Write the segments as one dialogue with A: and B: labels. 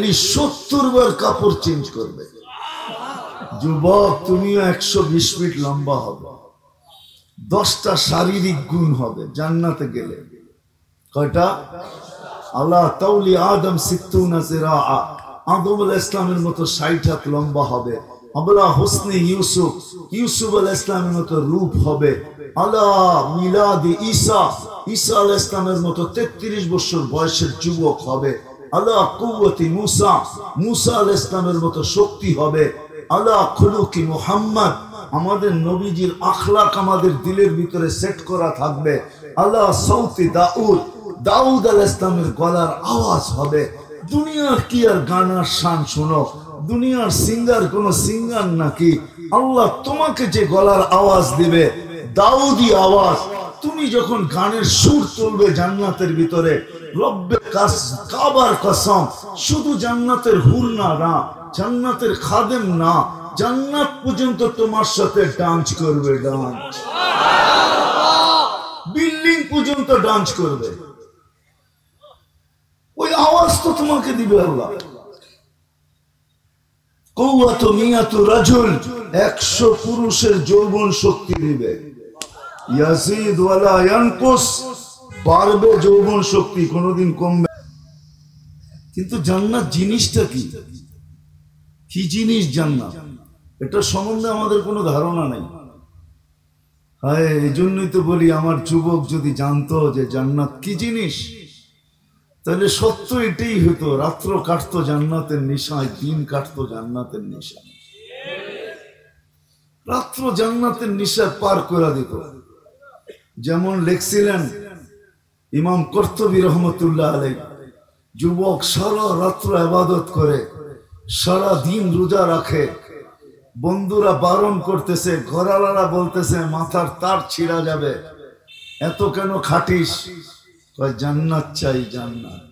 A: 70 বার কাপড় চেঞ্জ করবে। যুবক তুমিও 120 ফিট লম্বা হবে, 10টা শারীরিক গুণ হবে জান্নাতে গেলে। কয়টা? আল্লাহ তাউলি আদম 60 জিরাআ, আদম আলাইহিস সালামের মতো 60 হাত লম্বা হবে। আবলা হোসনে ইউসুফ, ইউসুফ আলাইহিস সালামের মতো রূপ হবে। আলা মিলাদি ঈসা, ঈসা আলাইহিস সালামের মতো 33 বছর বয়সের যুবক হবে। আলা কুওয়াতি মুসা, মুসা আলাইহিস সালামের মতো শক্তি হবে। আলা খুলুকি মুহাম্মদ, আমাদের নবীজির আখলাক আমাদের দিলের ভিতরে সেট করা থাকবে। আলা সাউতি দাউদ, দাউদ আলাইহিস সালামের গলার আওয়াজ হবে। দুনিয়ার কি আর গানার শান শোনো, দুনিয়ার সিঙ্গার কোন সিঙ্গার নাকি? আল্লাহ তোমাকে যে গলার আওয়াজ দিবে দাউদি আওয়াজ, তুমি যখন গানের সুর তুলবে জান্নাতের ভিতরে, রব্বে কাবার কসম, শুধু জান্নাতের হুর না, জান্নাতের খাদেম না, জান্নাত পর্যন্ত তোমার সাথে ডান্স করবে। ডান্স, বিল্ডিং পর্যন্ত ডান্স করবে। ওই আওয়াজ তো তোমাকে দিবে আল্লাহ। কুওয়াতু মিয়াতু রাজুল, 100 পুরুষের যৌবন শক্তি দিবে। ইয়াজিদ ওয়ালা ইয়ানকুস, বাড়বে যৌবন শক্তি, কোনোদিন কমবে। কিন্তু জান্নাত জিনিসটা কি? কি জিনিস জান্নাত? এটা সম্বন্ধে আমাদের কোনো ধারণা নেই। হ্যাঁ, এই জন্যই তো বলি আমার যুবক যদি জানতো যে জান্নাত কি জিনিস, তাহলে সত্য এটাই হতো, রাত্র কাটতো জান্নাতের নেশায়, দিন কাটতো জান্নাতের নেশায়, রাত্র জান্নাতের নেশায় পার করে দিত। যেমন লিখছিলেন ইমাম কর্তুবী রহমতুল্লাহ আলাইহি, যুবক সারা রাত্র ইবাদত করে, সারা দিন রোজা রাখে, বন্ধুরা বারণ করতেছে, ঘরওয়ালারা বলতেছে মাথার তার ছিঁড়া যাবে, এত কেন খাটিস? জান্নাত চাই, জান্নাত।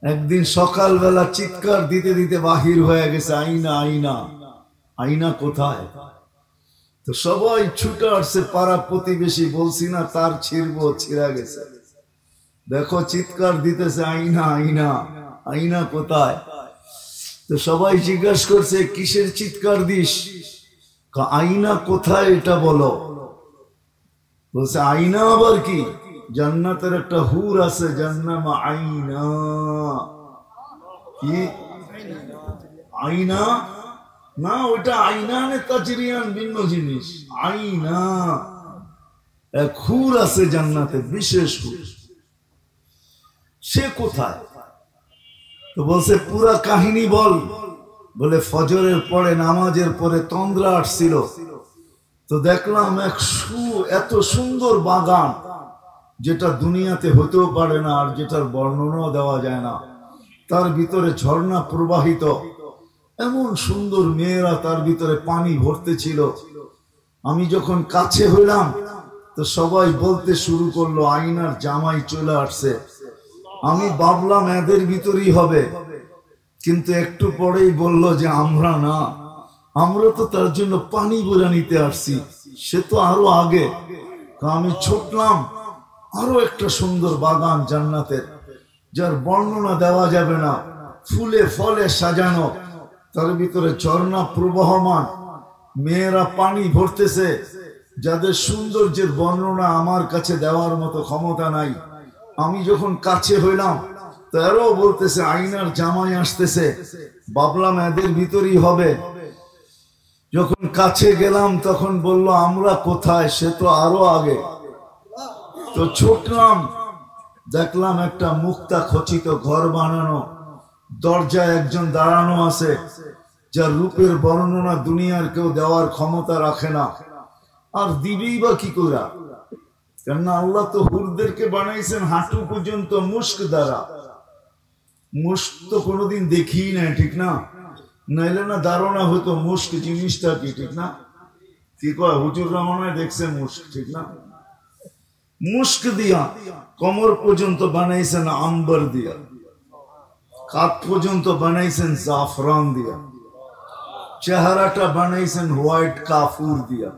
A: একদিন সকালবেলা চিৎকার দিতে দিতে বাহির হয়ে গেছে, আইনা আইনা, আইনা কোথায়? তো সবাই ছুটে আসছে, পাড়া প্রতিবেশী, বলছি না তার ছিঁড়বো, ছিঁড়া গেছে। দেখো চিৎকার দিতেছে, আইনা আইনা, আইনা কোথায়? তো সবাই জিজ্ঞাসা করছে কিসের চিৎকার দিস? আইনা কোথায় এটা বলো। বলছে আইনা আবার কি? জান্নাতের একটা হুর আছে, জান্নামা আইনা। কি আইনা? না, ওটা আইনানে তাজরিয়ান ভিন্ন জিনিস। আইনা এক হুর আছে জান্নাতে, বিশেষ হুর। সে কোথায়? তো বলছে পুরা কাহিনী বল। বলে ফজরের পরে, নামাজের পরে তন্দ্রা আসছিল, তো দেখলাম এত সুন্দর বাগান, যেটা দুনিয়াতে হতেও পারে না, আর যেটার বর্ণনাও দেওয়া যায় না। তার ভিতরে ঝর্ণা প্রবাহিত, এমন সুন্দর মেয়েরা, তার ভিতরে পানি ভর্তি ছিল। আমি যখন কাছে হইলাম তো সবাই বলতে শুরু করলো আইনার জামাই চলে আসছে। আমি ভাবলাম এদের ভিতরেই হবে, কিন্তু একটু পরেই বলল যে আমরা না, আমরা তো তার জন্য পানি ভরে নিতে আসছি, সে তো আরো আগে। আমি ছুটলাম, আরো একটা সুন্দর বাগান জান্নাতের, যার বর্ণনা দেওয়া যাবে না, ফুলে ফলে সাজানো, তার ভিতরে ঝর্ণা প্রবাহমান, মেয়েরা পানি ভরতেছে, যাদের সৌন্দর্যের বর্ণনা আমার কাছে দেওয়ার মতো ক্ষমতা নাই। আমি যখন কাছে হইলাম তারাও বলতেছে আইনার জামাই আসতেছে, ভাবলাম এদের ভিতরেই হবে। যখন কাছে গেলাম তখন বলল আমরা কোথায়, সে তো আরো আগে। তো ছুটলাম, দেখলাম একটা মুক্তা খচিত ঘর বানানো, দরজায় একজন দাঁড়ানো আছে, যার রূপের বর্ণনা দুনিয়ার কেউ দেওয়ার ক্ষমতা রাখে না। আর দিবেই বা কি করে? কেননা আল্লাহ তো হুরদেরকে বানাইছেন হাঁটু পর্যন্ত মুস্ক দ্বারা। মুস্ক তো কোনোদিন দেখি না, ঠিক না? নাইলে না ধারণা হতো মুস্ক জিনিসটা কি, ঠিক না? কি কয় হুজুর রহমানায় দেখছে মুস্ক, ঠিক না? মুস্ক দিয়া কোমর পর্যন্ত বানাইছেন আম্বার দিয়া, কাঁধ পর্যন্ত বানাইছেন জাফরান দিয়া, চেহারাটা বানাইছেন হোয়াইট কাফুর দিয়া,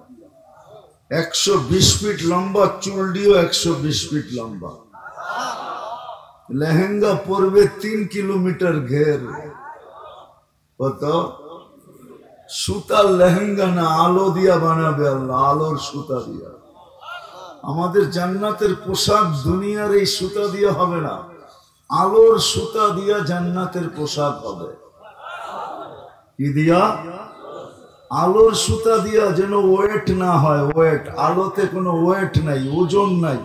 A: 120 ফিট লম্বা, চুল দিয়েও 120 ফিট লম্বা। লেহেঙ্গা পরবে 3 কিলোমিটার ঘের। কত? সুতার লেহেঙ্গা না, আলো দিয়া বানাবে আল্লাহ, আলোর সুতা দিয়া। আমাদের জান্নাতের পোশাক দুনিয়ার এই সুতা দিয়ে হবে না, আলোর সুতা দিয়া জান্নাতের পোশাক হবে। কি দিয়া? আলোর সুতা দিয়া, যেন ওয়েট না হয়। ওয়েট, আলোতে কোনো ওয়েট নাই, ওজন নাই,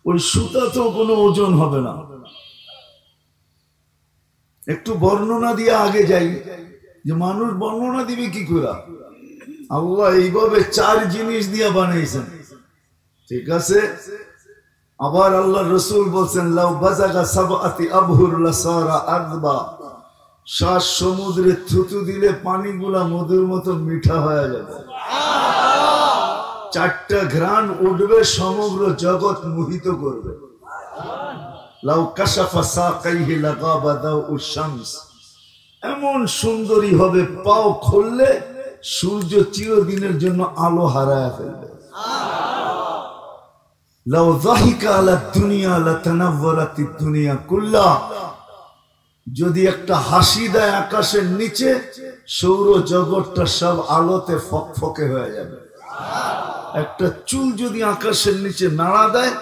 A: ওই সুতাতেও কোনো ওজন হবে না। একটু বর্ণনা দিয়ে আগে যাই, যে মানুষ বর্ণনা দিবে কি করে? আল্লাহ এইভাবে 4 জিনিস দিয়ে বানাইছেন, ঠিক আছে? আবার আল্লাহ রসুল বলছেন, লাউ বাজাগা সাবআতি আবহুর লাসারা আযবা, 7 সমুদ্রে থুতু দিলে পানিগুলা মধুর মতো মিঠা হয়ে যাবে। 4টা ঘ্রাণ উঠবে, সমগ্র জগৎ মোহিত করবে। লাউ কাশাফা সাকাইহি লাগাবা দাউউশ শামস, এমন সুন্দরী হবে, পাও খুললে সূর্য চিরদিনের জন্য আলো হারায় ফেলবে। লাউ যাহিকা আলা দুনিয়া লাতানাওয়ারাতিদ দুনিয়া কুল্লা, যদি একটা হাসি দেয় আকাশের নিচে, সৌর জগৎটা সব আলোতে ফকফকে হয়ে যাবে। একটা চুল যদি আকাশের নিচে নাড়া দেয়,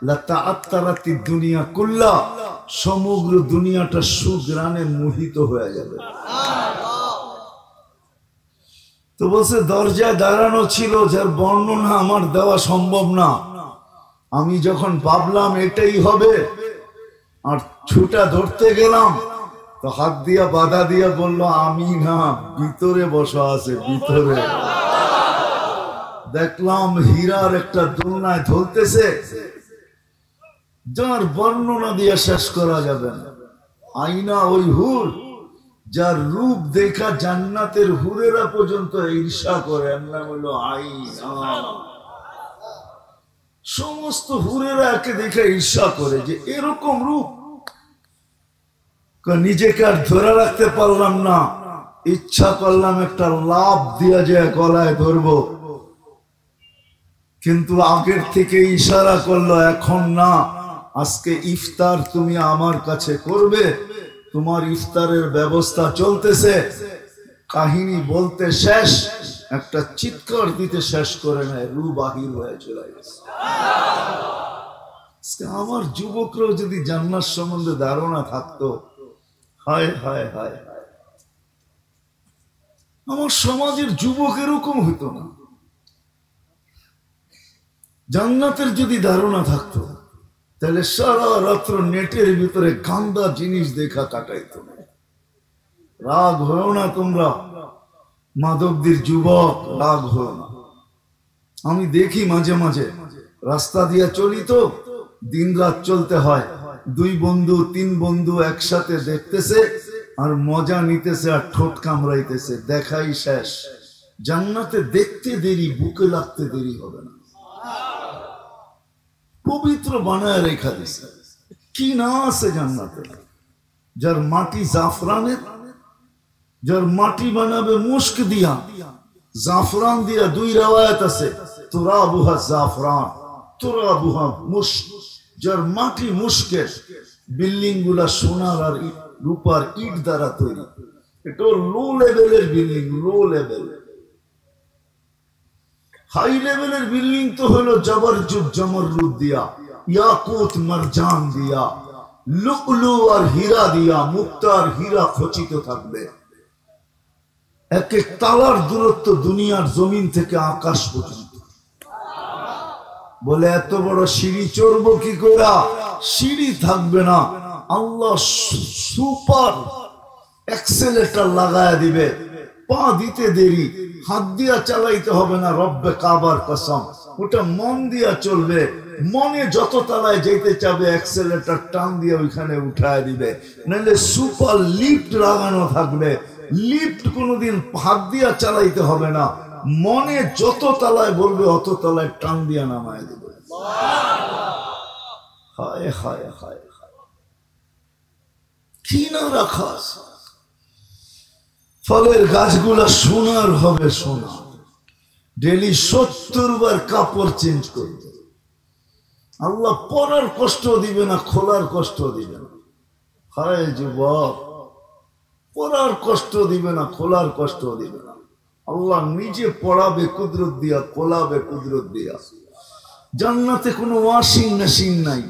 A: লাতাআত্তারাতিদ দুনিয়া কুল্লা, সমগ্র দুনিয়াটা সুগ্রানে মোহিত হয়ে যাবে। তো বলছে দরজায় দাঁড়ানো ছিল, যার বর্ণনা আমার দেওয়া সম্ভব না। আমি যখন ভাবলাম এটাই হবে আর ছুটা ধরতে গেলাম, তো হাত দিয়া বাধা দিয়া বলল, আমি না, ভিতরে বসা আছে ভিতরে। দেখলাম হীরার একটা দোলনায় ধরতেছে, যার বর্ণনা দিয়ে শেষ করা যাবে না। আইনা ওই হুর, যার রূপ দেখা জান্নাতের হুরেরা পর্যন্ত ঈর্ষা করে, নাম হলো আইনা। সমস্ত হুরেরা একে দেখে ঈর্ষা করে যে এরকম রূপ। নিজেকে আর ধরে রাখতে পারলাম না, ইচ্ছা করলাম একটা লাভ দিয়া যায় গলায় ধরবো, কিন্তু আগের থেকে ইশারা করলো, এখন না, আজকে ইফতার তুমি আমার কাছে করবে, তোমার ইফতারের ব্যবস্থা চলতেছে। কাহিনী বলতে শেষ, একটা চিৎকার দিতে শেষ করে নেয়, রু বাহির হয়ে চলে গেছে। আমার যুবকরাও যদি জান্নাত সম্বন্ধে ধারণা থাকতো, হায় হায় হায়, আমার সমাজের যুবক এরকম হইতো না। জান্নাতের যদি ধারণা থাকতো, তাহলে সারা রাত্র নেটের ভিতরে গান্দা জিনিস দেখা কাটাইতো না। রাগ হয়েও না তোমরা, মাদকদের যুবক, রাগ হয়েও না। আমি দেখি মাঝে মাঝে রাস্তা দিয়ে চলি, তো দিন রাত চলতে হয়, 2 বন্ধু 3 বন্ধু একসাথে দেখতেছে আর মজা নিতেছে আর ঠোঁট কামড়াইতেছে, দেখাই শেষ। জান্নাতে দেখতে দেরি, বুকে লাগতে দেরি হবে না। পবিত্র বানায় রেখা দিছে। কি না আছে জান্নাতে? যার মাটি জাফরানের, যার মাটি বানাবে মুস্ক দিয়া, জাফরান দিয়া। 2 রিওয়ায়াত আছে, তুরাবুহা জাফরান, তুরাবুহা মুস্ক। যার মাটি মুস্কের, বিল্ডিং গুলা সোনার আর রূপার ইট দ্বারা তৈরি। এটা লো লেভেলের বিল্ডিং, লো লেভেল। হাই লেভেলের বিল্ডিং তো হলো জবরজুদ জমরুদ দিয়া, ইয়াকুত মারজান দিয়া, লুলু আর হীরা দিয়া, মুক্তা আর হীরা খচিত থাকবে। এক এক তালার দূরত্ব দুনিয়ার জমিন থেকে আকাশ পর্যন্ত। বলে এত বড় সিঁড়ি চড়বো কি করে? সিঁড়ি থাকবে না, আল্লাহ সুপার এক্সেলেটর লাগায় দিবে। পা দিতে দেরি, হাত দিয়া চালাইতে হবে না, রব্বে কাবার কসম। ওটা মন দিয়া চলবে। মনে যত তালায় যেতে চাবে, এক্সেলেটর টান দিয়ে ওইখানে উঠায় দিবে। নাহলে সুপার লিফট লাগানো থাকবে, লিফট কোনোদিন হাত দিয়া চালাইতে হবে না, মনে যত তালায় বলবে অত তালায় টান দিয়া নামায় দেবে। হায় হায় হায়, কি না রাখা। ফলের গাছগুলা সোনার হবে, সোনা। ডেলি 70 বার কাপড় চেঞ্জ করবে। আল্লাহ পরার কষ্ট দিবে না, খোলার কষ্ট দিবে না। হায় যুবক, পড়ার কষ্ট দিবে না, খোলার কষ্ট দিবে না। আল্লাহ নিজে পড়াবে কুদরত দিয়া, খোলাবে কুদরত দিয়া। জান্নাতে কোনো ওয়াশিং মেশিন নাই,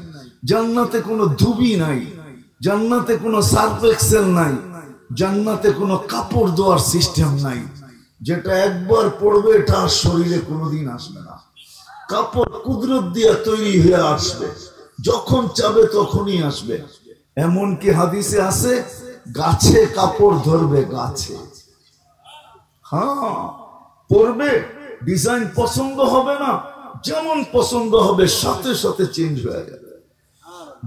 A: জান্নাতে কোনো ধুবি নাই, জান্নাতে কোনো সার্ফ এক্সেল নাই, জান্নাতে কোনো কাপড় ধোয়ার সিস্টেম নাই। যেটা একবার পড়বে এটা আর শরীরে কোনোদিন আসবে না। কাপড় কুদরত দিয়ে তৈরি হয়ে আসবে, যখন চাবে তখনই আসবে। এমনকি হাদিসে আছে গাছে কাপড় ধরবে, গাছে। হ্যাঁ, পড়বে, ডিজাইন পছন্দ হবে না, যেমন পছন্দ হবে সাথে সাথে চেঞ্জ হয়ে যাবে।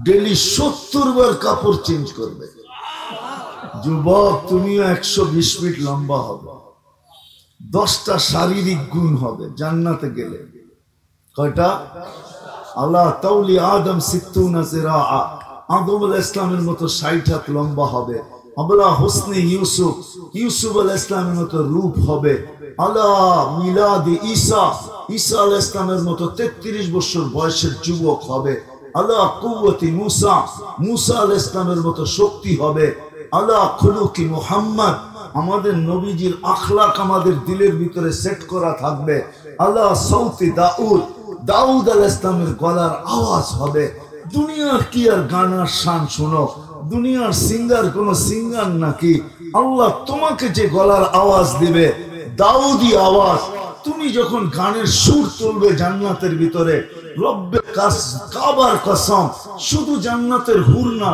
A: ডেলি 70 বার কাপড় চেঞ্জ করবে। যুবক, তুমিও 120 ফিট লম্বা হবে, 10টা শারীরিক গুণ হবে জান্নাতে গেলে। কয়টা? আল্লাহ তাউলি আদম 60 জিরাআ, আদম আলাইহিস সালামের মতো 60 হাত লম্বা হবে। আবলা হোসনে ইউসুফ, ইউসুফ আলাইহিস সালামের মতো রূপ হবে। আল্লাহ মিলাদি ঈসা, ঈসা আলাইহিস সালামের মতো 33 বছর বয়সের যুবক হবে। আল্লাহ কুওয়াতি মুসা, মুসা আলাইহিস সালামের মতো শক্তি হবে। আল্লাহ খুলুকি মুহাম্মদ, আমাদের নবীজির আখলাক আমাদের দিলের ভিতরে সেট করা থাকবে। আল্লাহ সৌতি দাউদ, দাউদ আলাইহিস সালামের গলার আওয়াজ হবে। দুনিয়ার কি আর গানার শান শোনো, দুনিয়ার সিঙ্গার কোন সিঙ্গার নাকি? আল্লাহ তোমাকে যে গলার আওয়াজ দিবে, দাউদি আওয়াজ, তুমি যখন গানের সুর তুলবে জান্নাতের ভিতরে, রব্বে কাবার কসম, শুধু জান্নাতের হুর না,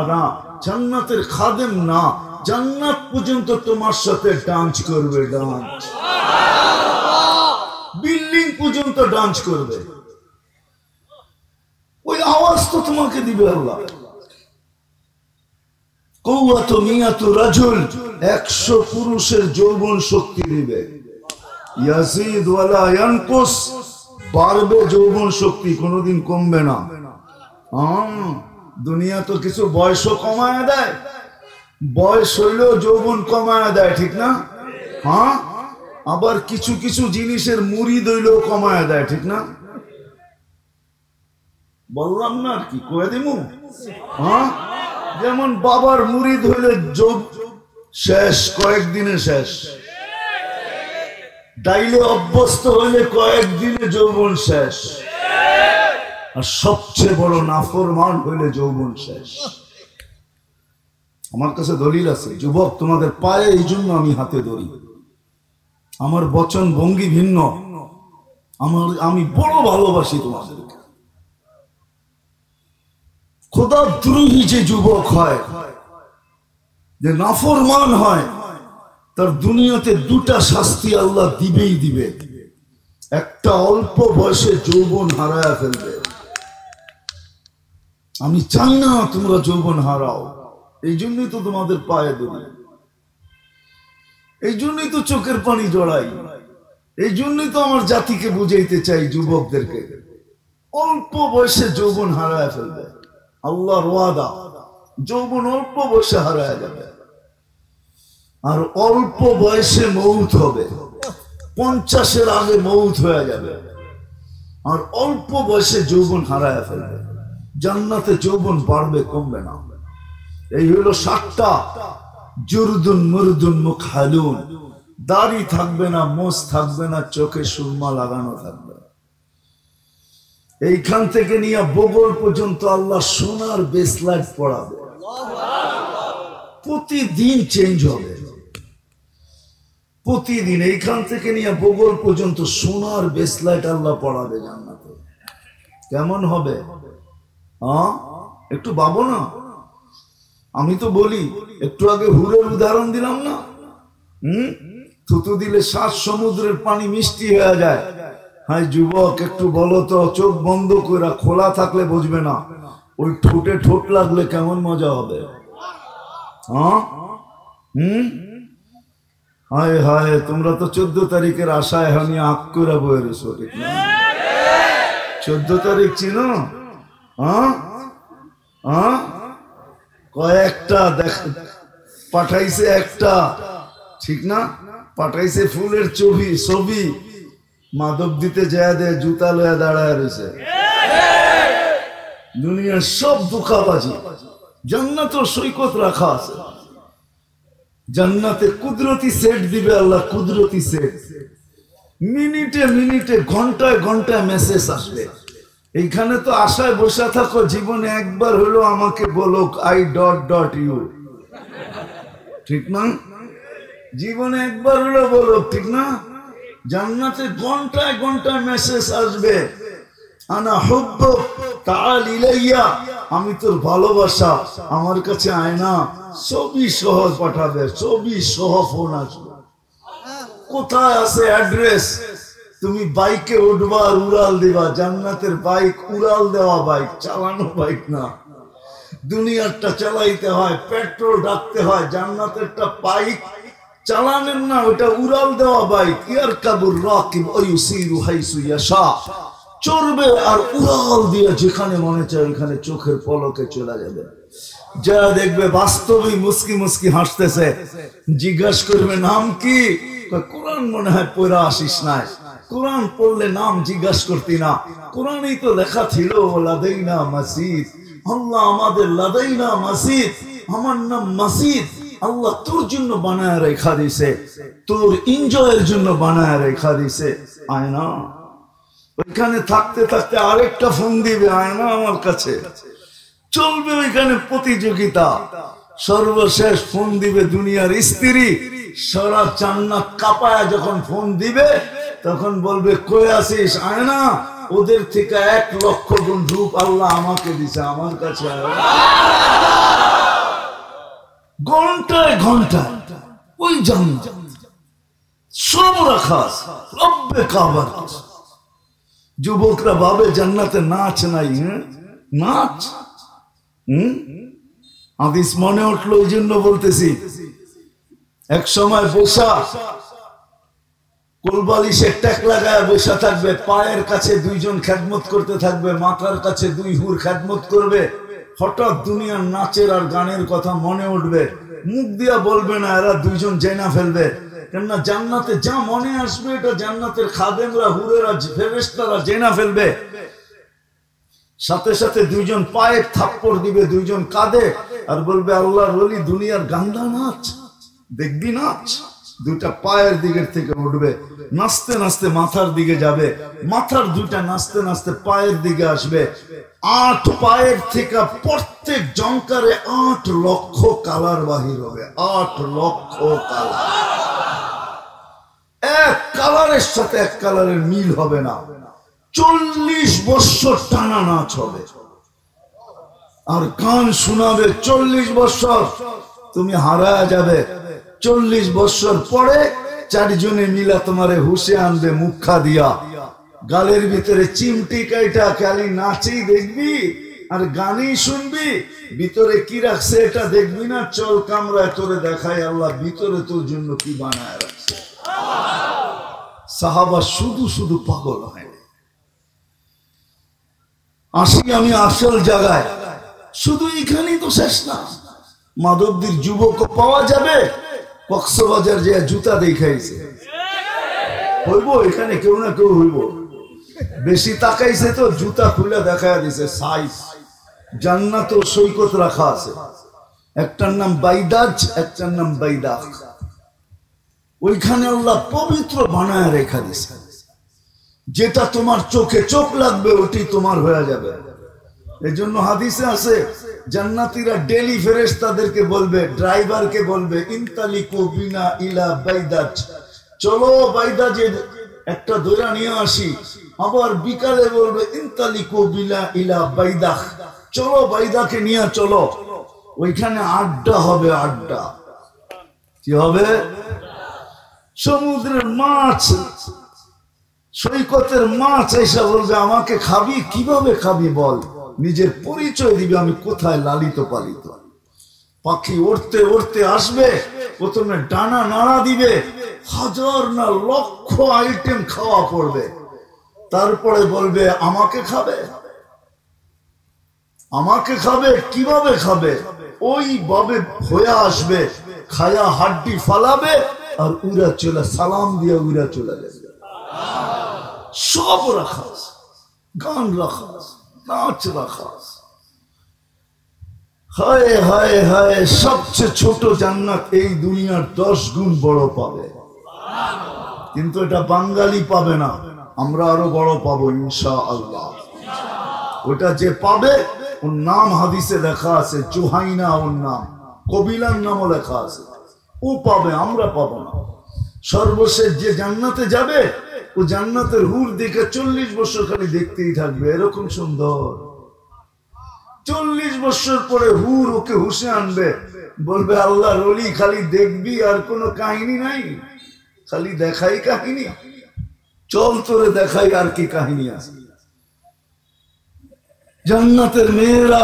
A: জান্নাতের খাদেম না, জান্নাত পর্যন্ত তোমার সাথে ডান্স করবে। ডান্স, বিল্ডিং পর্যন্ত ডান্স করবে। ওই আওয়াজ তো তোমাকে দিবে আল্লাহ। কুওয়াতু মিয়াতু রাজুল, 100 পুরুষের যৌবন শক্তি দিবে। ইয়াজিদ ওয়ালা ইয়ানকুস, বাড়বে যৌবন শক্তি, কোনোদিন কমবে না। দুনিয়া তো কিছু বয়সও কমায় দেয়, বয়স হইলেও যৌবন কমায় দেয়, ঠিক না? হ্যাঁ, আবার কিছু কিছু জিনিসের মুরিদ হইলেও কমায় দেয়, ঠিক না? বললাম না আর কি, কয়ে দিমু। হ্যাঁ, যেমন বাবার মুরিদ হইলে যোগ শেষ, কয়েকদিনে শেষ। ডাইলে অভ্যস্ত হইলে কয়েকদিনে যৌবন শেষ। আর সবচেয়ে বড় নাফরমান হইলে যৌবন শেষ। আমার কাছে দলিল আছে যুবক, তোমাদের পায়ে এই জন্য আমি হাতে ধরি। আমার বচন ভঙ্গি ভিন্ন, আমি বড় ভালোবাসি তোমাদেরকে। খোদা দ্রোহী যে যুবক হয়, যে নাফরমান হয়, তার দুনিয়াতে 2টা শাস্তি আল্লাহ দিবেই দিবে। একটা, অল্প বয়সে যৌবন হারায় ফেলবে। আমি চাই না তোমরা যৌবন হারাও, এই জন্যই তো তোমাদের পায়ে ধরি, এই জন্যই তো চোখের পানি জড়াই, এই জন্যই তো আমার জাতিকে বুঝাইতে চাই যুবকদেরকে, অল্প বয়সে যৌবন হারায় ফেলবে। আল্লাহর ওয়াদা, যৌবন অল্প বয়সে হারায় যাবে। আর অল্প বয়সে মৌত হবে, 50-এর আগে মৌত হয়ে যাবে। আর অল্প বয়সে যৌবন হারায় ফেলবে। জান্নাতে যৌবন বাড়বে, কমবে না। এই হলো 7টা। জুরদুন মুরদুন মুখালুন, দাড়ি থাকবে না, মোছ থাকবে না, চোখে সুরমা লাগানো থাকবে। এইখান থেকে নিয়ে বগল পর্যন্ত আল্লাহ সোনার বেসলাইট পড়াবে। প্রতিদিন চেঞ্জ হবে, প্রতিদিন এইখান থেকে নিয়ে বগল পর্যন্ত সোনার বেসলাইট আল্লাহ পড়াবে জান্নাতে। কেমন হবে? হ্যাঁ, একটু ভাবো না। আমি তো বলি, একটু আগে হুরের উদাহরণ দিলাম না? থুতু দিলে 7 সমুদ্রের পানি মিষ্টি হয়ে যায়। হ্যাঁ যুবক, একটু বলো তো, চোখ বন্ধ করে, খোলা থাকলে বুঝবে না, ওই ঠোঁটে ঠোঁট লাগলে কেমন মজা হবে। হ্যাঁ, হায় হায়, তোমরা তো 14 তারিখের আশায় এখন আঁক করে বয়ে রয়েছো, ঠিক না? 14 তারিখ চিনো? হ্যাঁ হ্যাঁ, কয়েকটা দেখ পাঠাইছে, একটা ঠিক না, পাঠাইছে ফুলের ছবি, মাদক দিতে যায় দে, জুতা লয়ে দাঁড়ায় রয়েছে। দুনিয়ার সব ধোঁকাবাজি, জান্নাতের সৈকত রাখা আছে, জান্নাতে কুদরতি সেট দিবে আল্লাহ, কুদরতি সেট। মিনিটে মিনিটে ঘন্টায় ঘন্টায় মেসেজ আসবে। এইখানে তো আশায় বসে থাকো, জীবনে একবার হলো আমাকে বলো আই ডট ডট ইউ, ঠিক না? জীবনে একবার হলো বলো, ঠিক না? জান্নাতে ঘন্টায় ঘন্টায় মেসেজ আসবে, আনা হুব্বুক তাআল ইলাইয়া, আমি তোর ভালোবাসা, আমার কাছে আয় না। ছবি সহ পাঠাবে, ছবি সহ ফোন আসবে। কোথায় আছে অ্যাড্রেস? তুমি বাইকে উঠবা আর উড়াল দিবা। জান্নাতের বাইক উড়াল দেওয়া বাইক, চালানো বাইক না। দুনিয়ারটা চালাইতে হয়, পেট্রোল ডাকতে হয়। জান্নাতেরটা বাইক চালানের না, ওটা উড়াল দেওয়া বাইক। ইয়ারকাবুর রাকিব ওয়া ইউসিরু হাইসু ইয়াশা, চড়বে আর উড়াল দিয়ে যেখানে মনে চায় ওখানে চোখের পলকে চলে যাবে। যা দেখবে বাস্তবিক মুস্কি মুস্কি হাসতেছে। জিজ্ঞাসা করবে নাম কি? কোরআন মনে হয় পড়া আসিস নাই, কোরআন পড়লে নাম জিজ্ঞাসা করতি না, কোরআনেই তো লেখা ছিল লাদাইনা মাসিদ। আল্লাহ আমাদের লাদাইনা মাসিদ, আমার নাম মাসিদ। আল্লাহ তোর জন্য বানায় রেখা দিছে, তোর এনজয়ের জন্য বানায় রেখা দিছে। আয় না, ওইখানে থাকতে থাকতে আরেকটা ফোন দিবে, আয় না আমার কাছে। চলবে ওইখানে প্রতিযোগিতা। সর্বশেষ ফোন দিবে দুনিয়ার স্ত্রী। সারা জান্নাত কাঁপায় যখন ফোন দিবে তখন বলবে কই আছিস, আয় না। ওদের থেকে 1,00,000 গুণ রূপ আল্লাহ আমাকে দিছে, আমার কাছে আয়। ঘন্টায় ঘন্টায় ওই জান্নাত সব রাখা রব্বে কাবার। যুবকরা ভাবে জান্নাতে নাচ নাই, নাচ। হাদিস মনে উঠলো, ওই জন্য বলতেছি। এক সময় বসা কোলবালিশে ট্যাক লাগায় বসা থাকবে, পায়ের কাছে 2 জন খেদমত করতে থাকবে, মাথার কাছে 2 হুর খেদমত করবে। হঠাৎ দুনিয়ার নাচের আর গানের কথা মনে উঠবে, মুখ দিয়া বলবে না, এরা 2 জন জেনা ফেলবে। কেননা জান্নাতে যা মনে আসবে এটা জান্নাতের খাদেমরা, হুরেরা, ফেরেশতারা জেনা ফেলবে। সাথে সাথে 2 জন পায়ে থাপ্পড় দিবে, 2 জন কাঁদে আর বলবে আল্লাহর ওলি দুনিয়ার গান্দা নাচ দেখবি, নাচ। 2টা পায়ের দিকের থেকে উঠবে, নাচতে নাচতে মাথার দিকে যাবে, মাথার 2টা নাচতে নাচতে পায়ের দিকে আসবে। 8 পায়ের থেকে প্রত্যেক জঙ্কারে 8 লক্ষ কালার বাহির হবে, 8 লক্ষ কালার। এক কালারের সাথে এক কালারের মিল হবে না। 40 বছর টানা নাচ হবে আর গান শোনাবে। 40 বছর তুমি হারায় যাবে। 40 বছর পরে 4 জনে মিলা তোমারে হুশে আনবে, মুখা দিয়া গালের ভিতরে চিমটি কাইটা খালি নাচেই দেখবি আর গানই শুনবি। ভিতরে কি রাখছে এটা দেখবি না। চল কামরায় তোরে দেখাই আল্লাহ ভিতরে তোর জন্য কি বানায় রাখছে। সাহাবা শুধু শুধু পাগল হয়। আসি আমি আসল জায়গায়, শুধু এখানেই তো শেষ না। মাধবদীর যুবক পাওয়া যাবে, কক্সবাজার যে জুতা দেখাইছে হইব, এখানে কেউ না কেউ হইব। বেশি তাকাইছে তো জুতা খুলে দেখা দিছে সাইজ। জান্নাত ও সৈকত রাখা আছে, একটার নাম বাইদাজ, একটার নাম বাইদাখ। ওইখানে আল্লাহ পবিত্র বানায় রেখা দিছে। যেটা তোমার চোখে চোখ লাগবে ওটি তোমার হয়ে যাবে। এই জন্য হাদিসে আছে জান্নাতীরা ডেলি ফেরেশতাদেরকে বলবে, ড্রাইভারকে বলবে ইনতালিকু বিনা ইলা বাইদাজ, চলো বাইদাজের একটা দইরা নিয়ে আসি। আবার বিকালে বলবে ইনতালিকু বিনা ইলা বাইদাখ, চলো বাইদাকে নিয়ে চলো। ওইখানে আড্ডা হবে, আড্ডা। কি হবে? সমুদ্রের মাছ, সৈকতের মাছ এসে বলবে আমাকে খাবি। কিভাবে খাবি বল? নিজের পরিচয় দিবে, আমি কোথায় লালিত পালিত। পাখি উড়তে উড়তে আসবে, প্রথমে ডানা নাড়া দিবে, 1000 না লক্ষ আইটেম খাওয়া পড়বে। তারপরে বলবে আমাকে খাবে, আমাকে খাবে। কিভাবে খাবে? ওইভাবে হয়ে আসবে, খায়া হাড্ডি ফালাবে আর উড়া চলে, সালাম দিয়ে উড়া চলে যাবে। সব রাখা আছে, গান রাখা আছে, নাচ রাখা আছে। হায় হায় হায়, সবচেয়ে ছোট জান্নাত এই দুনিয়ার 10 গুণ বড় পাবে, কিন্তু এটা বাঙালি পাবে না, আমরা আরো বড় পাবো ইনশাআল্লাহ। ওটা যে পাবে ওর নাম হাদিসে লেখা আছে, জুহাইনা ওর নাম, কবিলার নামও লেখা আছে, ও পাবে, আমরা পাবো না। সর্বশেষ যে জান্নাতে যাবে ও জান্নাতের হুর দেখে 40 বছর খালি দেখতেই থাকবে, এরকম সুন্দর। 40 বছর পরে হুর ওকে হুশে আনবে, বলবে আল্লাহ রলি খালি দেখবি আর কোনো কাহিনী নাই, খালি দেখাই কাহিনী, চল তোরে দেখাই আর কি কাহিনী আছে। জান্নাতের মেয়েরা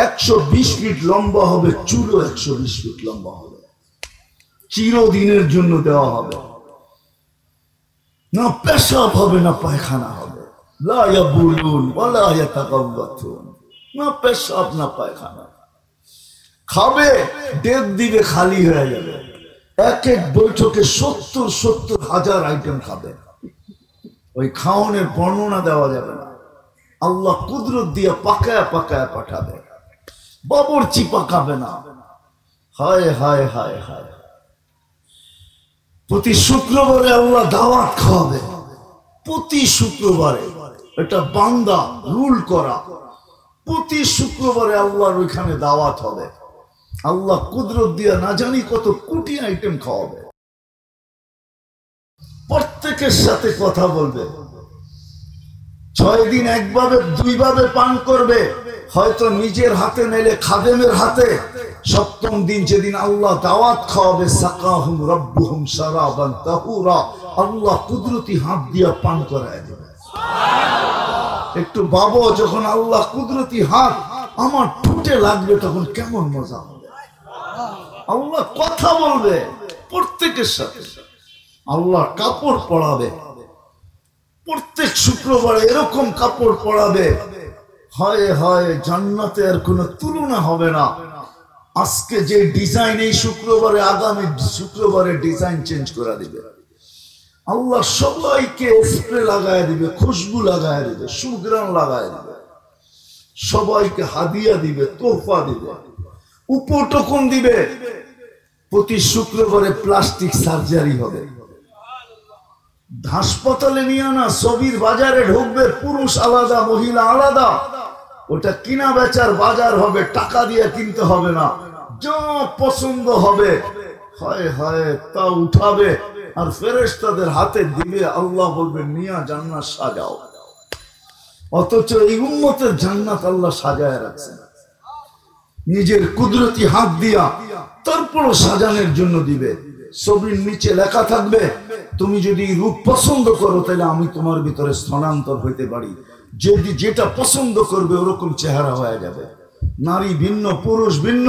A: 120 ফিট লম্বা হবে, চুলও 120 ফিট লম্বা হবে, চিরদিনের জন্য দেওয়া হবে, না পেশাব হবে না পায়খানা হবে, লা ইয়াবুলুন ওয়ালা ইয়াতাকাব্বাতুন, না পেশাব না পায়খানা। খাবে ডেক দিবে, খালি হয়ে যাবে, এক এক বৈঠকে 70 হাজার আইটেম খাবে, ওই খাওয়ানোর বর্ণনা দেওয়া যাবে না। আল্লাহ কুদরত দিয়ে পাকায় পাকায় পাঠাবে, বাবরচি পাকাবে না। হায় হায় হায় হায়, প্রতি শুক্রবারে আল্লাহ দাওয়াত খাওয়াবে, প্রতি শুক্রবারে, এটা বান্দা রুল করা, প্রতি শুক্রবারে আল্লাহর ওইখানে দাওয়াত হবে। আল্লাহ কুদরত দিয়ে না জানি কত কোটি আইটেম খাওয়াবে, প্রত্যেকের সাথে কথা বলবে, 6 দিন একভাবে 2 ভাবে পান করবে, হয়তো নিজের হাতে নিলে খাদেমের হাতে। 7ম দিন যেদিন আল্লাহ দাওয়াত খাওয়াবে, সাকাহুম রাব্বুহুম শারাবান তাহুরা, আল্লাহ কুদরতি হাত দিয়ে পান করায় দেবে। একটু ভাবো, যখন আল্লাহ কুদরতি হাত আমার ঠোঁটে লাগবে তখন কেমন মজা হবে। আল্লাহ কথা বলবে প্রত্যেকের সাথে, আল্লাহ কাপড় পরাবে, প্রত্যেক শুক্রবারে এরকম কাপড় পরাবে, হয় হয় জান্নাতে আর কোনো তুলনা হবে না। আজকে যে ডিজাইন এই শুক্রবারে, আগামী শুক্রবারে ডিজাইন চেঞ্জ করে দিবে আল্লাহ। সবাইকে স্প্রে লাগায় দিবে, খুশবু লাগায় দিবে, সুঘ্রাণ লাগায় দিবে, সবাইকে হাদিয়া দিবে, তোহফা দিবে, উপটকন দিবে। প্রতি শুক্রবারে প্লাস্টিক সার্জারি হবে, হাসপাতালে নিয়ে না, ছবির বাজারে ঢুকবে, পুরুষ আলাদা মহিলা আলাদা, ওটা কিনা বেচার বাজার হবে, টাকা দিয়ে কিনতে হবে না, যা পছন্দ হবে হয় হয় তা উঠাবে আর ফেরেশতাদের হাতে দিবে, আল্লাহ বলবে নিয়া জান্নাত সাজাও। অথচ এই উম্মতের জান্নাত আল্লাহ সাজায় রাখছেন নিজের কুদরতি হাত দিয়া, তারপরও সাজানোর জন্য দিবে। ছবির নিচে লেখা থাকবে, তুমি যদি রূপ পছন্দ করো তাহলে আমি তোমার ভিতরে স্থানান্তর হইতে পারি, যদি যেটা পছন্দ করবে ওরকম চেহারা হয়ে যাবে। নারী ভিন্ন, পুরুষ ভিন্ন।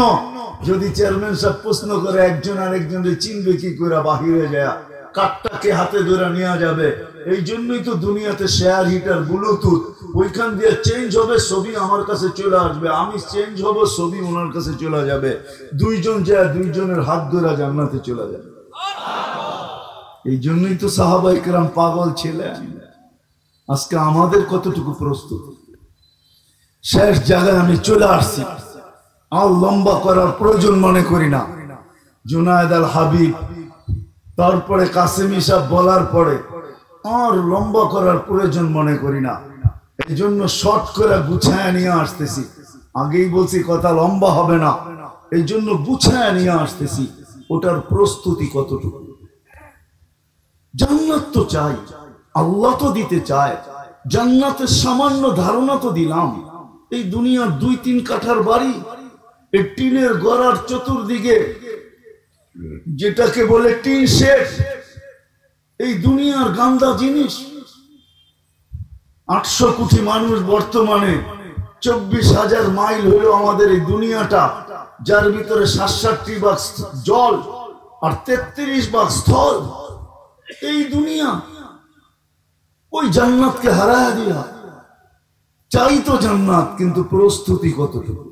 A: যদি চেয়ারম্যান সাহেব প্রশ্ন করে একজন আরেকজনের চিনবে কি করে, বাহিরে যায় কাঠটাকে হাতে ধরে নেওয়া যাবে। এই জন্যই তো দুনিয়াতে শেয়ার হিটার, ব্লুটুথ, ওইখান দিয়ে চেঞ্জ হবে, ছবি আমার কাছে চলে আসবে, আমি চেঞ্জ হব, ছবি ওনার কাছে চলে যাবে, 2 জন যায় 2 জনের হাত ধরে জান্নাতে চলে যাবে। এই জন্যই তো সাহাবায়ে কেরাম পাগল ছিলেন। আজকে আমাদের কতটুকু প্রস্তুত? শেষ জায়গায় আমি চলে আসছি, আর লম্বা করার প্রয়োজন মনে করি না। জুনায়েদ আল হাবিব, তারপরে কাসেমি সাহেব বলার পরে আর লম্বা করার প্রয়োজন মনে করি না। এই জন্য শর্ট করে গুছায় নিয়ে আসতেছি। আগেই বলছি কথা লম্বা হবে না, এই জন্য গুছায় নিয়ে আসতেছি। ওটার প্রস্তুতি কতটুকু? জান্নাত তো চাই, আল্লাহ তো দিতে চায়। জান্নাতের সামান্য ধারণা তো দিলাম। এই দুনিয়ার 2-3 কাঠার বাড়ি, এই টিনের গড়ার চতুর্দিকে যেটাকে বলে টিন শেড, এই দুনিয়ার গান্দা জিনিস। 800 কোটি মানুষ, বর্তমানে 24,000 মাইল হলো আমাদের এই দুনিয়াটা, যার ভিতরে 67 ভাগ জল আর 33 ভাগ স্থল। এই দুনিয়া ওই জান্নাতকে হারায় দিয়া। চাই তো জান্নাত, কিন্তু প্রস্তুতি কতটুকু?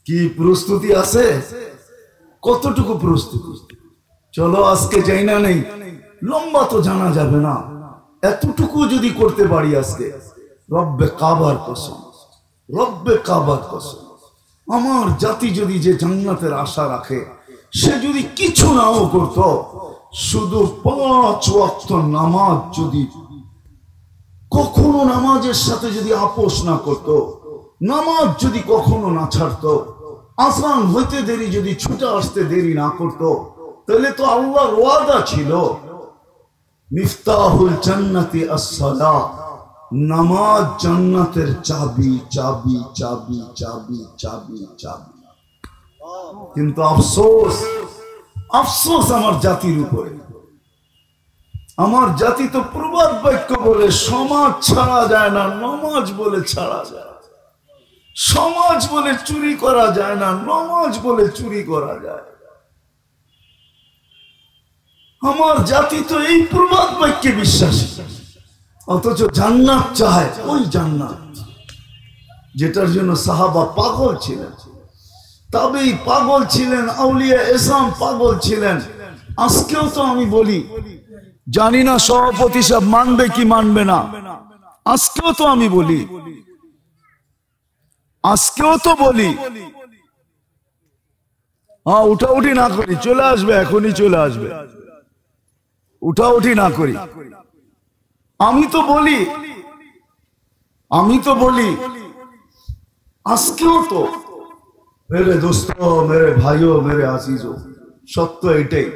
A: কি প্রস্তুতি আছে? কতটুকু প্রস্তুতি? চলো আজকে যাই না, নেই লম্বা তো জানা যাবে না, এতটুকু যদি করতে পারি আজকে, রব্বে কাবার কসম রব্বে কাবার কসম, আমার জাতি যদি যে জান্নাতের আশা রাখে, সে যদি কিছু নাও করত, শুধু 5 ওয়াক্ত নামাজ যদি কখনো নামাজের সাথে যদি আপোষ না করত, নামাজ যদি কখনো না ছাড়ত, আযান হইতে দেরি যদি ছুটে আসতে দেরি না করত, তাহলে তো আল্লাহর ওয়াদা ছিল মিফতাহুল জান্নাতি আস-সালাহ, নামাজ জান্নাতের চাবি চাবি চাবি চাবি চাবি চাবি। কিন্তু আফসোস, আফসোস আমার জাতির উপরে। আমার জাতি তো প্রবাদ বাক্য বলে সমাজ ছাড়া যায় না, নামাজ বলে ছাড়া যায়। সমাজ বলে চুরি করা যায় না, নামাজ বলে চুরি করা যায়। আমার জাতি তো এই প্রবাদ বাক্যে বিশ্বাসী, অথচ জান্নাত চায়, ওই জান্নাত যেটার জন্য সাহাবা পাগল ছিলেন, তাবেঈ পাগল ছিলেন, আউলিয়া ইসলাম পাগল ছিলেন। আজকেও তো আমি বলি, জানি না সভাপতি সাহেব মানবে কি মানবে না, আজকেও তো আমি বলি, আজকেও তো বলি, হ্যাঁ উঠাউঠি না করি, চলে আসবে, এখনই চলে আসবে, উঠাউঠি না করি। আমি তো বলি, আমি তো বলি, আজকেও তো মেরে দোস্ত, মেরে ভাইও, মেরে আজিজও, সত্য এটাই,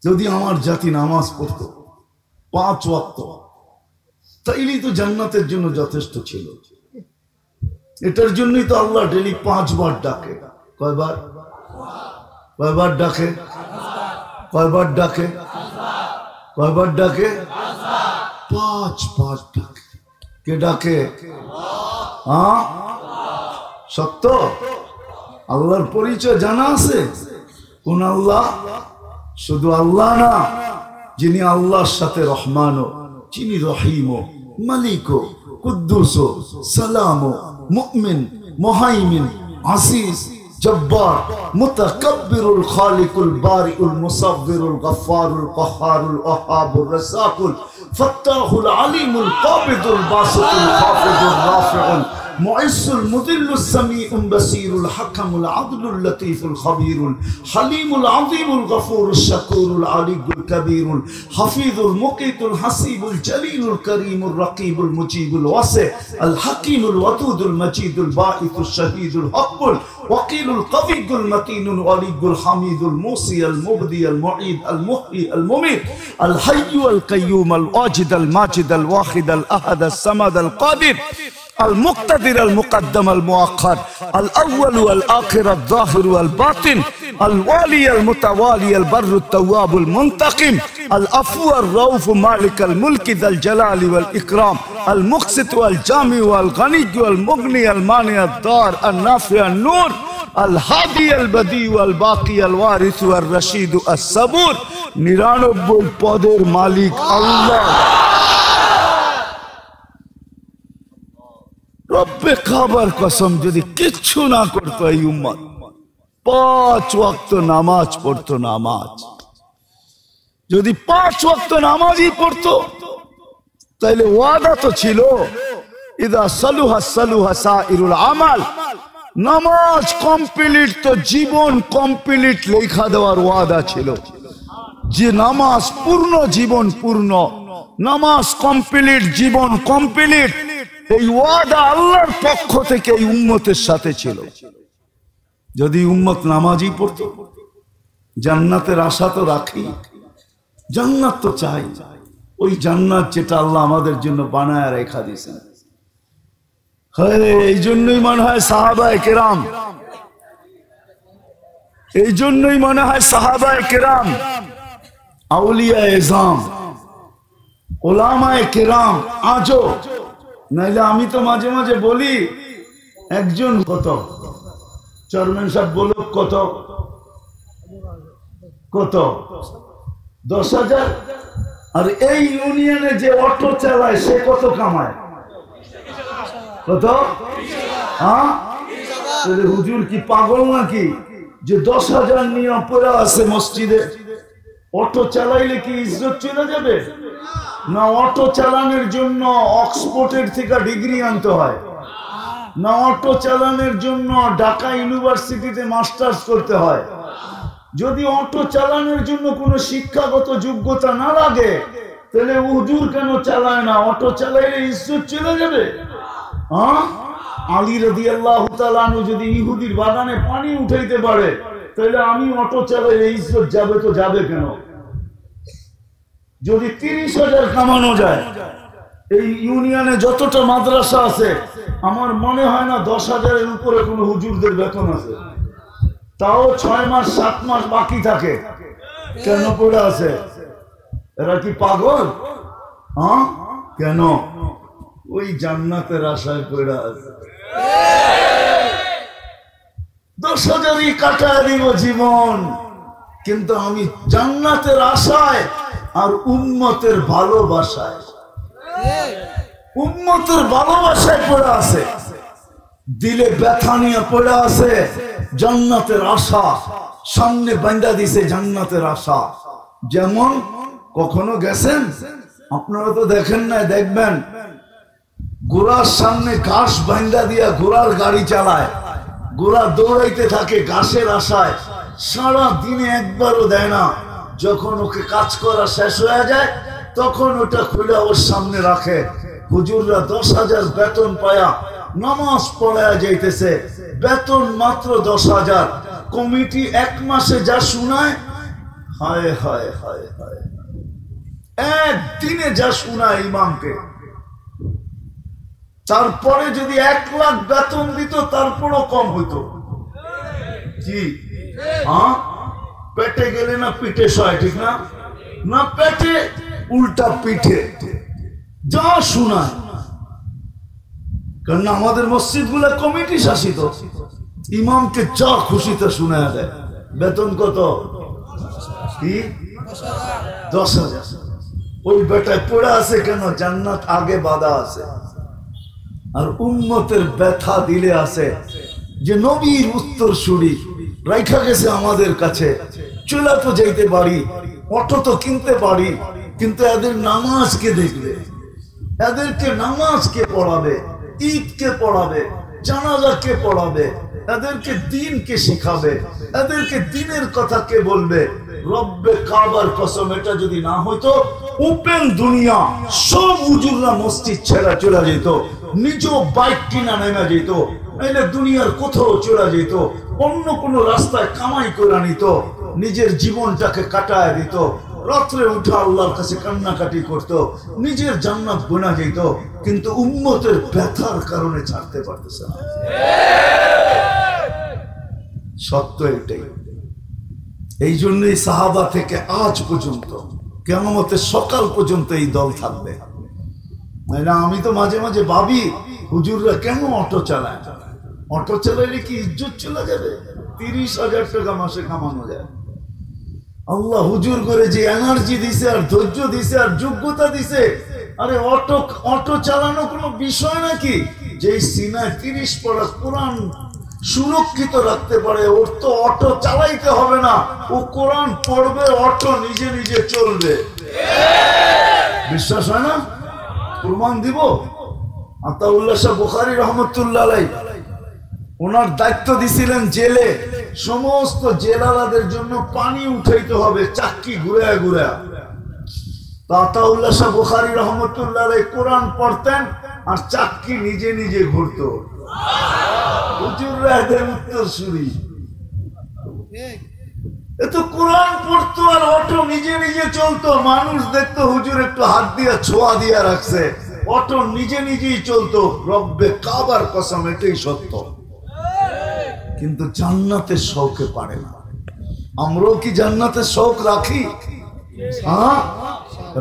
A: যদি আমার জাতি নামাজ পড়তো 5 ওয়াক্ত, তাইলেই তো জান্নাতের জন্য যথেষ্ট ছিল। এটার জন্যই তো আল্লাহ ডেলি 5 বার ডাকে। কয়বার? কয়বার ডাকে? কয়বার ডাকে? কয়বার ডাকে? 5 বার ডাকে। কে ডাকে? হ্যাঁ, সত্য। আল্লাহর পরিচয় জানা আছে? কোন আল্লাহ? শুধু আল্লাহ না, যিনি আল্লাহর সাথে রহমানও, যিনি রহিমও, মালিকও, কুদ্দুসও, সালামও, মুমিন, মুহাইমিন, আসিস, জব্বার, মুতাকাব্বিরুল, খালিকুল, বারিউল, মুসাব্বিরুল, গফফারুল, কহ্হারুল, ওয়াহাবুর, রাসাকুল, ফাত্তাহুল, আলিমুল, কাবিদুল, বাসিতুল, খাফিদুল, রাফিউল, মুইসুল, মুদিল্লুস, সামিউল, বাসীরুল, হাকামুল, আদলুল, লতীফুল, খবীরুল, হালিমুল, আযীমুল, গফুরুশ, শাকুরুল, আলিয়ুল, কবীরুল, হাফিজুল, মুকিতুল, হাসিবুল, জলিলুল, করিমুল, রকিবুল, মুজিবুল, ওয়াসি, আল হাকিমুল, ওয়াদুদুল, মজিদুল, বাঈসুশ, শহীদুল, হকুল, ওয়াকিলুল, কবিয়ুল, মতিনুল, ওয়ালিয়ুল, হামিদুল, মুসি, আল মুবদি, আল মুঈদ, আল মুহয়ি, আল মুমীত, আল হাইয়্যু, আল কাইয়্যুম, আল ওয়াজিদ, আল মাজিদ, আল ওয়াহিদ, আল আহাদ, আল সামাদ, আল কাদির, المقتدر المقدم المؤخر الأول والآخر الظاهر والباطن الوالي المتوالي البر التواب المنتقم العفو الرؤوف مالك الملك ذا الجلال والإكرام المقسط والجامع والغني والمغني المانع الضار النافع النور الهادي البديع والباقي الوارث والرشيد الصبور 99 পদের মালিক আল্লাহ। রব্বে কাবার কসম, যদি কিচ্ছু না করতো এই উম্মত, 5 ওয়াক্ত নামাজ পড়তো, নামাজ যদি 5 ওয়াক্ত নামাজই পড়তো, তাইলে ওয়াদা তো ছিল ইদা সালুহা সালুহা সাইরুল আমাল, নামাজ কমপ্লিট তো জীবন কমপ্লিট লেখা দেওয়ার ওয়াদা ছিল, যে নামাজ পূর্ণ জীবন পূর্ণ, নামাজ কমপ্লিট জীবন কমপ্লিট। এই ওয়াদা আল্লাহর পক্ষ থেকে এই উম্মতের সাথে ছিল। যদি উম্মত নামাজই পড়তো, জান্নাতের আশা তো রাখি, জান্নাত তো চাই, ওই জান্নাত যেটা আল্লাহ আমাদের জন্য বানায় রেখা দিয়েছেন। এই জন্যই মনে হয় সাহাবায়ে কেরাম, এই জন্যই মনে হয় সাহাবায়ে কেরাম, আউলিয়া এজাম, ওলামায়ে কেরাম আজও, নাইলে আমি তো মাঝে মাঝে বলি একজন কত, চেয়ারম্যান সাহেব বলো কত, কত 10,000, আর এই ইউনিয়নে যে অটো চালায় সে কত কামায়? কত? হ্যাঁ, হুজুর কি পাগল নাকি যে 10,000 নিয়ে পড়ে আছে মসজিদে? অটো চালাইলে কি ইজ্জত চলে যাবে? না, অটো চালানোর জন্য অক্সফোর্ডের থেকে ডিগ্রি আনতে হয়। না অটো চালানোর জন্য ঢাকা ইউনিভার্সিটিতে মাস্টার্স করতে হয়? যদি অটো চালানোর জন্য কোনো শিক্ষাগত যোগ্যতা না লাগে তাহলে হুজুর কেন চালায় না? অটো চালাইলে ইজ্জত চলে যাবে। আলী রাদিয়াল্লাহু তাআলা আনহু যদি ইহুদির বাগানে পানি উঠাইতে পারে তাহলে আমি অটো চালাইলে ইজ্জত যাবে তো যাবে কেন? যদি 30,000 কামানো যায়, এই ইউনিয়নে যতটা মাদ্রাসা আছে আমার মনে হয় না 10,000-এর উপরে কোনো হুজুরদের বেতন আছে। তাও 6 মাস 7 মাস বাকি থাকে, কেন পড়ে আছে? এরা কি পাগল? কেন? ওই জান্নাতের আশায় পড়ে আছে। 10,000-ই কাটায় দিব জীবন, কিন্তু আমি জান্নাতের আশায় আর উম্মতের ভালোবাসায়, উম্মতের ভালোবাসায় পড়ে আছে, দিলে ব্যথা নিয়ে পড়ে আছে। জান্নাতের আশা সামনে বাঁধা দিছে, জান্নাতের আশা। যেমন কখনো গেছেন আপনারা? তো দেখেন না, দেখবেন ঘোড়ার সামনে ঘাস বাঁধা দিয়া ঘোড়ার গাড়ি চালায়, ঘোড়া দৌড়াইতে থাকে ঘাসের আশায়, সারা দিনে একবারও দেয় না। যখন ওকে কাজ করা শেষ হয়ে যায় তখন ওটা খুলে ওর সামনে রাখে। হুজুররা 10,000 বেতন পায়া নামাজ পড়ায়া যাইতেছে, বেতন মাত্র 10,000। কমিটি 1 মাসে যা শুনায়, হায় হায় হায় হায়, একদিনে যা শুনায় ইমামকে। তারপরে যদি 1 লাখ বেতন দিত তারপরও কম হইতো। কি পেটে গেলে না পিঠে সয়, ঠিক না? না পেটে, উল্টা পিঠে যা শোনায়। কারণ আমাদের মসজিদ গুলা কমিটি শাসিত, ইমামকে যা খুশিতে শোনায় দেয়। বেতন কত? কি 10,000। ওই বেটায় পড়ে আছে কেন? জান্নাত আগে বাধা আছে। আর উম্মতের ব্যথা দিলে আছে যে নবীর উত্তরসূরি রাইখা গেছে আমাদের কাছে। চলে তো যাইতে পারি, অটো তো কিনতে পারি, কিন্তু এদের নামাজ কে দেখবে? এদেরকে নামাজ কে পড়াবে? ঈদ কে পড়াবে? জানাজা কে পড়াবে? এদেরকে দিন কে শিখাবে? এদেরকে দিনের কথা কে বলবে? রব্বে কাবার কসম, এটা যদি না হইতো ওপেন দুনিয়া সব হুজুররা মসজিদ ছেড়ে চলে যেত, নিজ বাইক কিনা নেমে যেত, নাইলে দুনিয়ার কোথাও চলে যেত, অন্য কোন রাস্তায় কামাই করে নিত, নিজের জীবনটাকে কাটায় দিত, রাত্রে উঠে আল্লাহর কাছে কান্নাকাটি করত, নিজের জান্নাত গোনা যেত, কিন্তু উম্মতের ব্যথার কারণে ছাড়তে পারতেছে না। সত্য এটাই। এই জন্যই সাহাবা থেকে আজ পর্যন্ত কিয়ামতের সকাল পর্যন্ত এই দল থাকবে। না, আমি তো মাঝে মাঝে ভাবি হুজুররা কেন অটো চালায়? অটো চালাইলে কি ইজ্জত চলে যাবে? 30,000 টাকা মাসে কামানো যায়। আল্লাহ হুজুর করে যে এনার্জি দিছে, আর ধৈর্য দিছে, আর যোগ্যতা দিছে, আরে অটো চালানো কোনো বিষয় নাকি? যে সিনায় 30 পড়া কোরআন সুরক্ষিত রাখতে পারে, ওর তো অটো চালাইতে হবে না, ও কোরআন পড়বে, অটো নিজে নিজে চলবে। বিশ্বাস হয় না? প্রমাণ দিব। আতাউল্লাহ শাহ বুখারী রহমতুল্লাহ আলাইহি ওনার দায়িত্ব দিছিলেন জেলে সমস্ত জেলারাদের জন্য পানি উঠাইতে হবে চাক্কি ঘুরে ঘুরে। আতাউল্লাহ শাহ বুখারী রহমতুল্লাহ আলাইহি কোরআন পড়তেন আর চাক্কি নিজে নিজে ঘুরতো। হুজুররা এদের উত্তরসূরি। এত কোরআন পড়তো আর অটো নিজে নিজে চলতো। মানুষ দেখতো হুজুর একটু হাত দিয়ে ছোঁয়া দিয়ে রাখছে, অটো নিজে নিজেই চলতো। রব্বে কাবার কসম, এটাই সত্য। কিন্তু জান্নাতের শৌকে পারে না। আমরাও কি জান্নাতের শৌক রাখি? হ্যাঁ,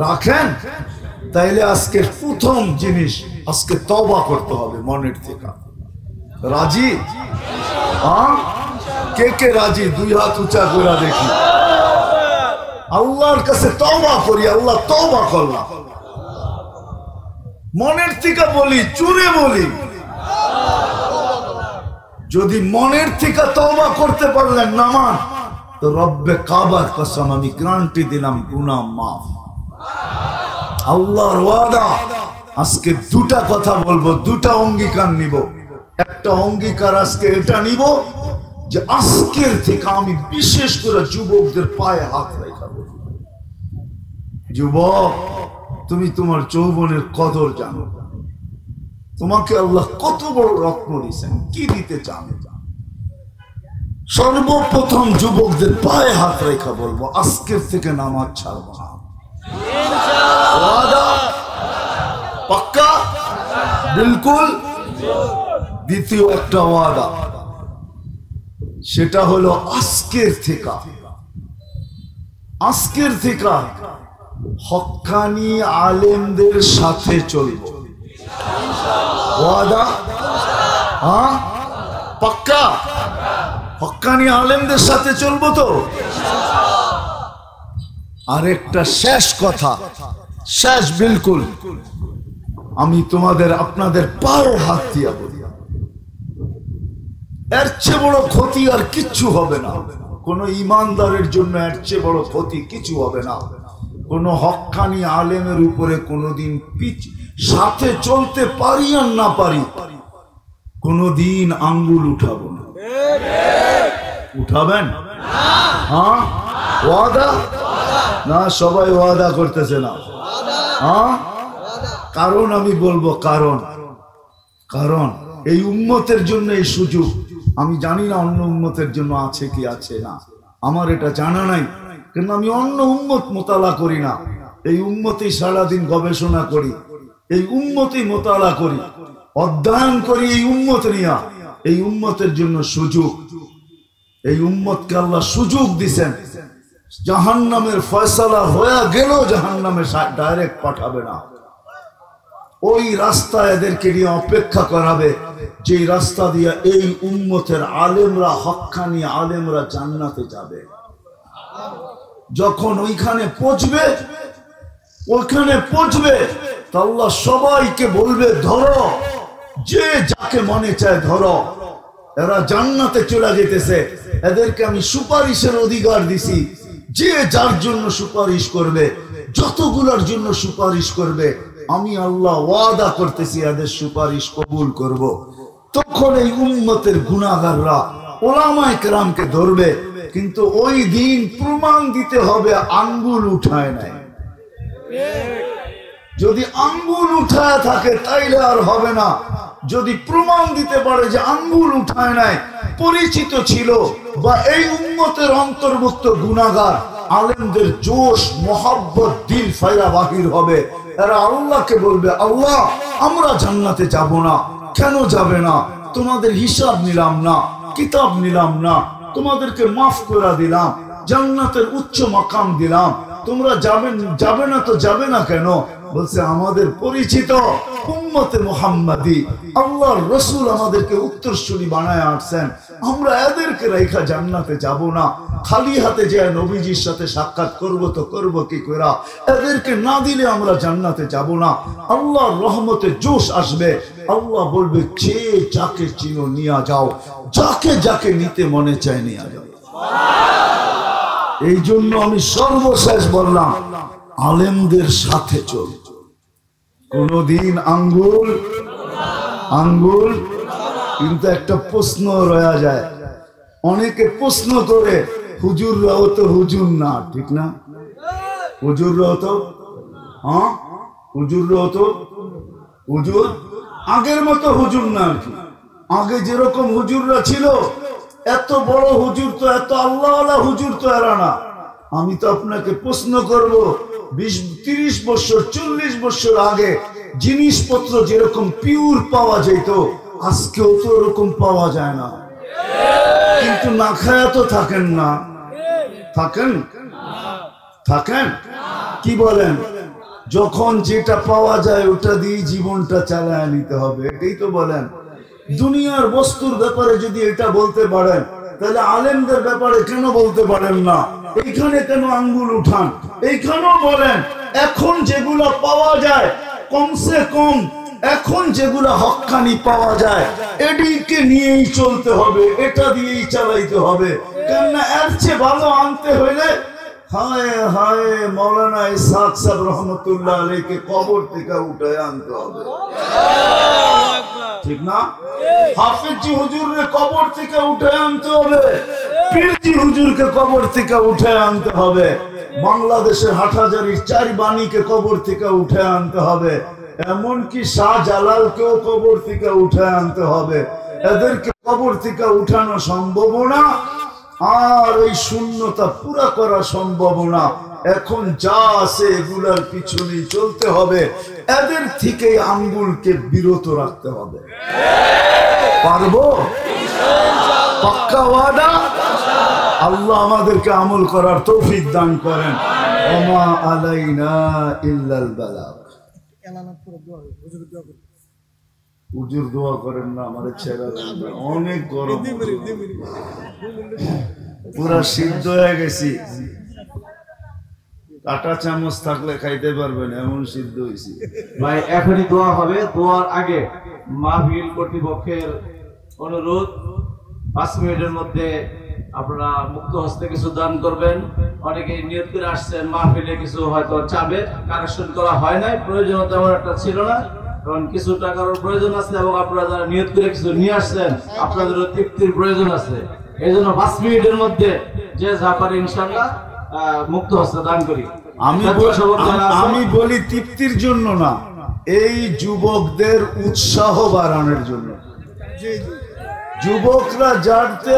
A: রাখেন? তাইলে আজকে প্রথম জিনিস, আজকে তওবা করতে হবে মনের থেকে। রাজি? হ্যাঁ, কে কে রাজি? 2 হাত উঁচা করে দেখি। আল্লাহর কাছে তওবা করি। আল্লাহ তওবা করলাম, মনের থেকে বলি, চুরে বলি। যদি মনের থেকে তওবা করতে পারলেন নামান, তো রব্বে কাবার কসম আমি গ্যারান্টি দিলাম গুনাহ মাফ। আল্লাহর ওয়াদা। আজকে 2টা কথা বলবো, 2টা অঙ্গীকার নিব। একটা অঙ্গীকার আজকে এটা নিব যে আজকের থেকে আমি বিশেষ করে যুবকদের পায়ে হাত রাখাবো। যুবক, তুমি তোমার যৌবনের কদর জানো, তোমাকে আল্লাহ কত বড় রত্ন দিয়েছেন, কি দিতে চান? সর্বপ্রথম যুবকদের পায়ে হাত রেখা বলবো আজকের থেকে নামাজ ছাড়বো না। ওয়াদা পাক্কা? বিলকুল। দ্বিতীয় একটা ওয়াদা, সেটা হলো আজকের থেকে হক্কানি আলেমদের সাথে চলব। ওয়াদা? হ্যাঁ পাক্কা? হক্কানি আলেমদের সাথে চলবো তো? আরেকটা শেষ কথা, শেষ বিলকুল, আমি আপনাদের পায়ে হাত দিয়া বলি, এর চেয়ে বড় ক্ষতি আর কিচ্ছু হবে না। কোন ইমানদারের জন্য এর চেয়ে বড় ক্ষতি কিছু হবে না। কোন হক্কানি আলেমের উপরে কোনদিন সাথে চলতে পারি আর না পারি, কোনদিন আঙ্গুল উঠাবো না। উঠাবেন? হ্যাঁ ওয়াদা? না সবাই ওয়াদা করতেছে না। হ্যাঁ কারণ আমি বলবো, কারণ এই উম্মতের জন্য এই সুযোগ। আমি জানি না অন্য উম্মতের জন্য আছে কি আছে না, আমার এটা জানা নাই, কিন্তু আমি অন্য উম্মত মোতালা করি না। এই উম্মতেই সারাদিন গবেষণা করি, এই উম্মতেই মোতালা করি, অধ্যয়ন করি এই উম্মত নিয়া। এই উম্মতের জন্য সুযোগ, এই উম্মতকে আল্লাহ সুযোগ দিছেন। জাহান্নামের ফয়সালা হয়ে গেল, জাহান্নামে ডাইরেক্ট পাঠাবে না, ওই রাস্তা এদেরকে নিয়ে অপেক্ষা করাবে, যে রাস্তা দিয়ে এই উম্মতের আলেমরা, হক্কানি আলেমরা জান্নাতে যাবে। যখন ওইখানে পৌঁছবে তা আল্লাহ সবাইকে বলবে, ধরো, যে যাকে মনে চায় ধরো, এরা জান্নাতে চলে যেতেছে, এদেরকে আমি সুপারিশের অধিকার দিছি। যে যার জন্য সুপারিশ করবে, যতগুলোর জন্য সুপারিশ করবে, আমি আল্লাহ ওয়াদা করতেছি এদের সুপারিশ কবুল করব। তখন এই উম্মতের গুনাহগাররা ওলামায়ে কেরামকে ধরবে, কিন্তু ওই দিন প্রমাণ দিতে হবে আঙ্গুল উঠায় নাই। যদি আঙ্গুল উঠায় থাকে তাইলে আর হবে না। যদি প্রমাণ দিতে পারে যে আঙ্গুল উঠায় নাই, পরিচিত ছিল, বা এই উম্মতের অন্তর্ভুক্ত গুনাহগার, আলেমদের জোশ মোহাব্বত দিল ফায়রা বাহির হবে। এরা আল্লাহকে বলবে, আল্লাহ আমরা জান্নাতে যাব না। কেন যাবে না? তোমাদের হিসাব নিলাম না, কিতাব নিলাম না, তোমাদেরকে মাফ করে দিলাম, জান্নাতের উচ্চ মাকাম দিলাম, তোমরা যাবে না তো যাবে না কেন? বলছে আমাদের পরিচিত উম্মতে মুহাম্মাদি, আল্লাহর রাসূল আমাদেরকে উত্তরসূরি বানায় আসছেন, আমরা এদেরকে রেখা জান্নাতে যাব না। খালি হাতে যে নবীজির সাথে সাক্ষাৎ করব তো করব কি করে? এদেরকে না দিলে আমরা জান্নাতে যাব না। আল্লাহর রহমতে জোশ আসবে, আল্লাহ বলবে যে যাকে চিনো নিয়ে যাও, যাকে যাকে নিতে মনে চায় নিয়ে যাও। এই জন্য আমি সর্বশেষ বললাম, আলেমদের সাথে চল, কোনদিন আঙ্গুল। কিন্তু একটা প্রশ্ন রয়ে যায়, অনেকে প্রশ্ন করে, হুজুররাও তো হুজুর না, ঠিক না? হুজুররাও তো হুজুর আগের মতো হুজুর না আর কি। আগে যেরকম হুজুররা ছিল, এত বড় হুজুর তো, এত আল্লাহওয়ালা হুজুর তো এরা না। আমি তো আপনাকে প্রশ্ন করব, 20-30 বছর 40 বছর আগে জিনিসপত্র যেরকম পিওর পাওয়া যেত, আজকেও তো ওরকম পাওয়া যায় না। কিন্তু না খায়া তো থাকেন না, থাকেন কি বলেন? যখন যেটা পাওয়া যায় ওটা দিয়ে জীবনটা চালায় নিতে হবে, এটাই তো বলেন। দুনিয়ার বস্তুর ব্যাপারে যদি এটা বলতে পারেন, তাহলে আলেমদের ব্যাপারে কেন বলতে পারেন না? এইখানে কেন আঙ্গুল উঠান? এইখানেও বলেন, এখন যেগুলো পাওয়া যায়, কমসে কম এখন যেগুলো হক্কানি পাওয়া যায়, এদিকে নিয়েই চলতে হবে, এটা দিয়েই চালাইতে হবে। কেননা এর চেয়ে ভালো আনতে হইলে হায় হায় মৌলানা ইসহাক সাহেব রহমতুল্লাহ আলাইহিকে কবর থেকে উঠে আনতে হবে, ঠিক না? হাফিজি হুজুরকে কবর থেকে উঠে আনতে হবে, পীরজি হুজুরকে কবর থেকে উঠে আনতে হবে, বাংলাদেশের হাটহাজারীর 4 বাণীকে কবর থেকে উঠে আনতে হবে, এমনকি শাহজালালকেও কবর থেকে উঠে আনতে হবে। এদেরকে কবর থেকে উঠানো সম্ভব না, আর এই শূন্যতা পুরা করা সম্ভব না। এখন যা আছে এগুলার পিছনেই চলতে হবে, এদের থেকে আঙ্গুলকে বিরত রাখতে হবে। পারবো? পাক্কা ওয়াদা? আল্লাহ আমাদেরকে আমল করার তৌফিক দান করেন। ওমা আলাইনা ইল্লাল বালাগ। হুজুর দোয়া করেন না, আমাদের ছেড়ে অনেক গরম, পুরা সিদ্ধ হয়ে গেছি, কাটা চামচ থাকলে খাইতে পারবেন এমন সিদ্ধ হয়েছি।
B: ভাই এখনই দোয়া হবে, দোয়ার আগে মাহফিল কর্তৃপক্ষের অনুরোধ 5 মিনিটের মধ্যে আপনারা মুক্ত হস্তে কিছু দান করবেন। অনেকে নিয়ত করে আসছেন মাহফিলে কিছু হয়তো চাবে, কালেকশন করা হয় নাই, প্রয়োজন তেমন একটা ছিল না, কারণ কিছু টাকার প্রয়োজন আছে এবং আপনারা যারা নিয়ত করে কিছু নিয়ে আসছেন আপনাদেরও তৃপ্তির প্রয়োজন আছে। এই জন্য 5 মিনিটের মধ্যে যে যা পারে ইনশাআল্লাহ মুক্ত হস্তে দান করি।
A: আমি বলি তৃপ্তির জন্য না, এই যুবকদের উৎসাহ বাড়ানোর জন্য। যুবকরা যাতে